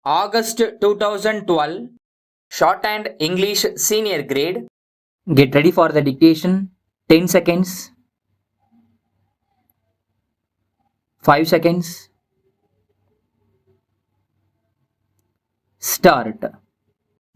August 2012, Shorthand English Senior Grade. Get ready for the dictation. 10 seconds, 5 seconds, start.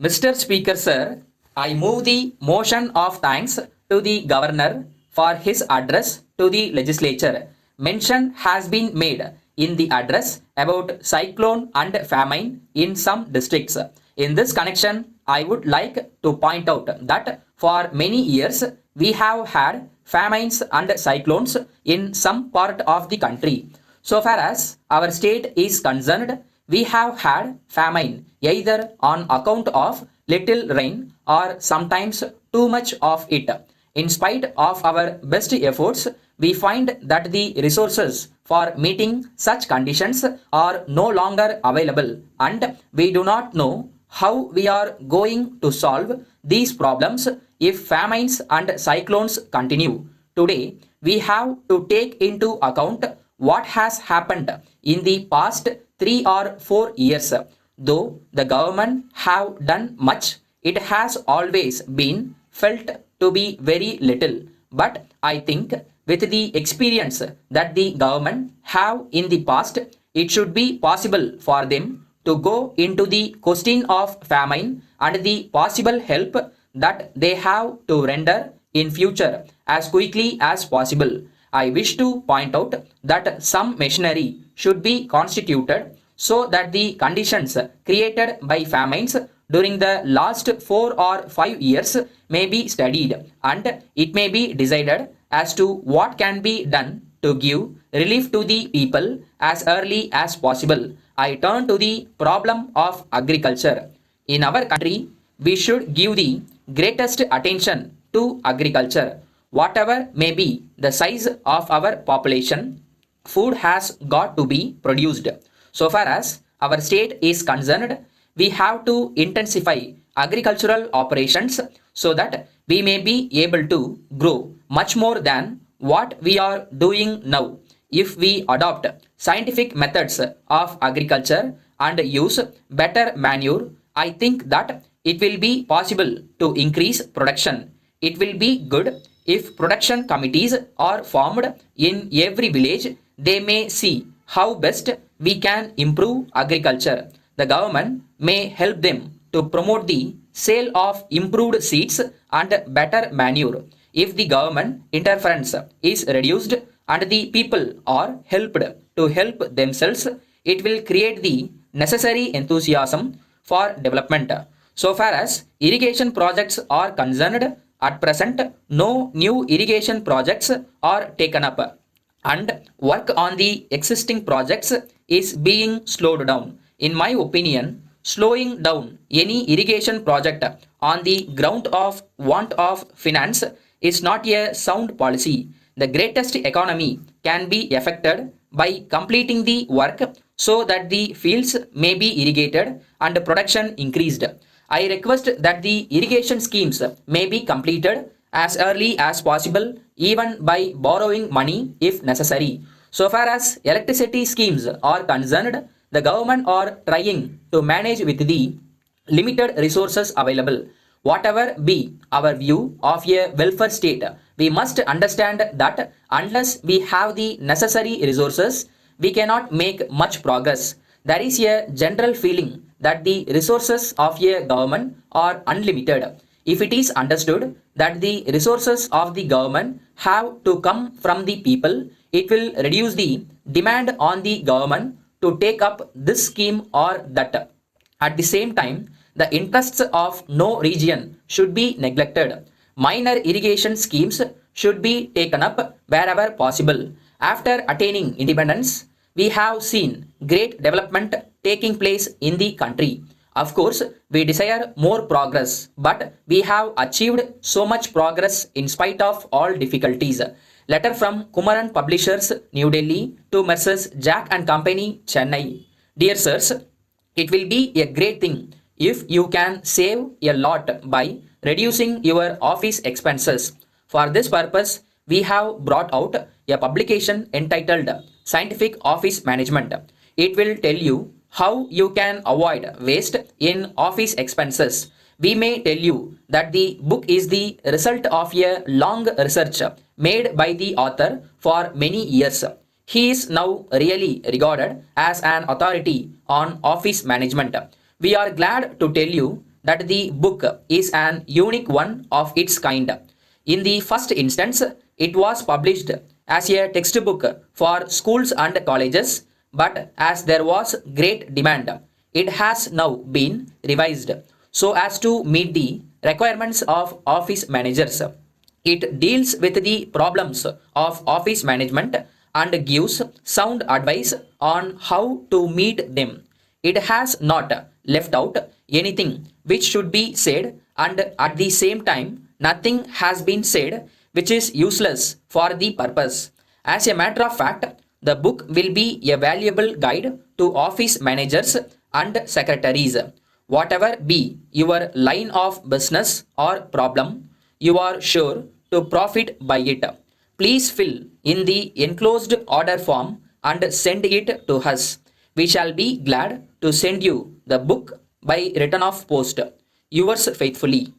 Mr. Speaker, sir, I move the motion of thanks to the Governor for his address to the legislature. Mention has been made in the address about cyclone and famine in some districts. In this connection, I would like to point out that for many years we have had famines and cyclones in some part of the country. So far as our state is concerned, we have had famine either on account of little rain or sometimes too much of it. In spite of our best efforts, we find that the resources for meeting such conditions are no longer available, and we do not know how we are going to solve these problems if famines and cyclones continue. Today, we have to take into account what has happened in the past 3 or 4 years. Though the government have done much, it has always been felt to be very little. But I think with the experience that the government have in the past, it should be possible for them to go into the question of famine and the possible help that they have to render in future as quickly as possible. I wish to point out that some machinery should be constituted so that the conditions created by famines during the last 4 or 5 years may be studied, and it may be decided as to what can be done to give relief to the people as early as possible. I turn to the problem of agriculture. In our country, we should give the greatest attention to agriculture. Whatever may be the size of our population, food has got to be produced. So far as our state is concerned, we have to intensify agricultural operations so that we may be able to grow much more than what we are doing now. If we adopt scientific methods of agriculture and use better manure, I think that it will be possible to increase production. It will be good if production committees are formed in every village. They may see how best we can improve agriculture. The government may help them to promote the sale of improved seeds and better manure. If the government interference is reduced and the people are helped to help themselves, it will create the necessary enthusiasm for development. So far as irrigation projects are concerned, at present no new irrigation projects are taken up, and work on the existing projects is being slowed down. In my opinion, slowing down any irrigation project on the ground of want of finance is not a sound policy. The greatest economy can be affected by completing the work so that the fields may be irrigated and production increased. I request that the irrigation schemes may be completed as early as possible, even by borrowing money if necessary. So far as electricity schemes are concerned, the government are trying to manage with the limited resources available. Whatever be our view of a welfare state, we must understand that unless we have the necessary resources, we cannot make much progress. There is a general feeling that the resources of a government are unlimited. If it is understood that the resources of the government have to come from the people, it will reduce the demand on the government to take up this scheme or that. At the same time, the interests of no region should be neglected. Minor irrigation schemes should be taken up wherever possible. After attaining independence, we have seen great development taking place in the country. Of course, we desire more progress, but we have achieved so much progress in spite of all difficulties. Letter from Kumaran Publishers, New Delhi, to Messrs. Jack and Company, Chennai. Dear sirs, it will be a great thing if you can save a lot by reducing your office expenses. For this purpose, we have brought out a publication entitled Scientific Office Management. It will tell you how you can avoid waste in office expenses. We may tell you that the book is the result of a long research made by the author for many years. He is now really regarded as an authority on office management. We are glad to tell you that the book is an unique one of its kind. In the first instance, it was published as a textbook for schools and colleges, but as there was great demand, it has now been revised so as to meet the requirements of office managers. It deals with the problems of office management and gives sound advice on how to meet them. It has not left out anything which should be said, and at the same time, nothing has been said which is useless for the purpose. As a matter of fact, the book will be a valuable guide to office managers and secretaries. Whatever be your line of business or problem, you are sure to profit by it. Please fill in the enclosed order form and send it to us. We shall be glad to send you the book by return of post. Yours faithfully.